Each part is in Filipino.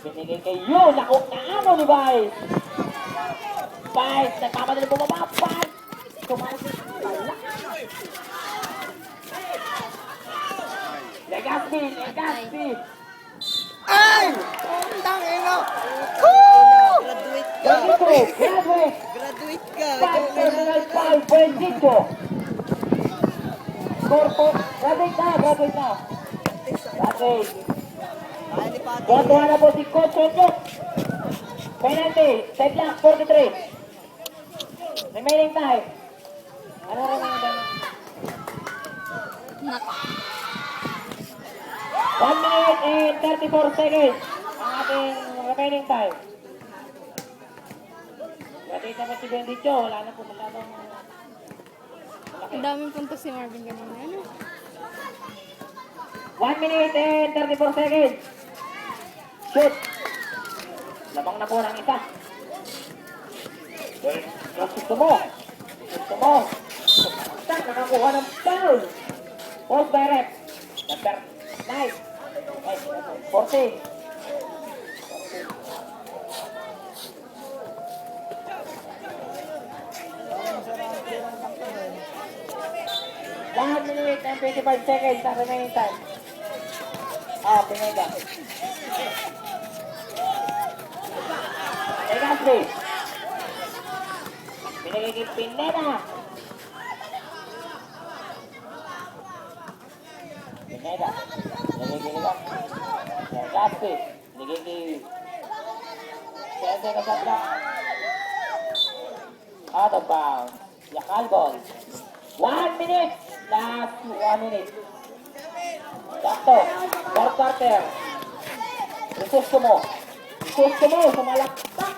Binigay kay Yu. Naku, naano ni Vice. Vice, nagpapadali bumaba. Vice. Kumasin. Legaspi, Legaspi. Ay! Tangina! Graduate ka. Graduate. Graduate ka. Five personal foul, Francisco. Score po. Graduate na. Graduate. Kaya ni Pati. Boto na po si Coach Onyok. Penalty. Set lang, 43. Remaining time. Ano remaining time? 1 minute and 34 seconds ang ating remaining time. Graduate naman si Bendicho. Wala na po masyadong Ang daming puntos si Marvin kanina. Ano? 1 minute and 34 seconds. Shoot. Lamang na po ng isa. Gusto mo. Start, nakakuha ng foul. Post direct. Number 9. 14. One minute and 25 seconds ang remaining time. Pinega. Legaspi. Pinigay kay Pineda. Pineda. Pinigay kay Legaspi. Pinigay kay Sensei Casablanca. Out of bounds. Yakal ball. 1 minute. Last 1 minute. Sakto. Fourth quarter. Isusto mo. Sumalaktak.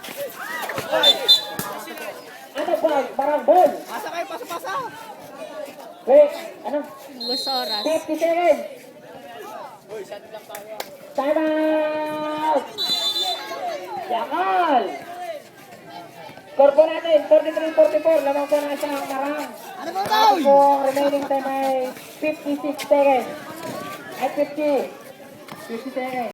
Ano ba? Parang ball. Pasa kayo, pasa. Wait. Ano? Gusto oras. 50 seconds. Time out. Yakal. Score po natin. 43-44. Lamang po na isang marang. Ano ba Ako po, remaining time ay 56 seconds. Ay 50. 50 seconds.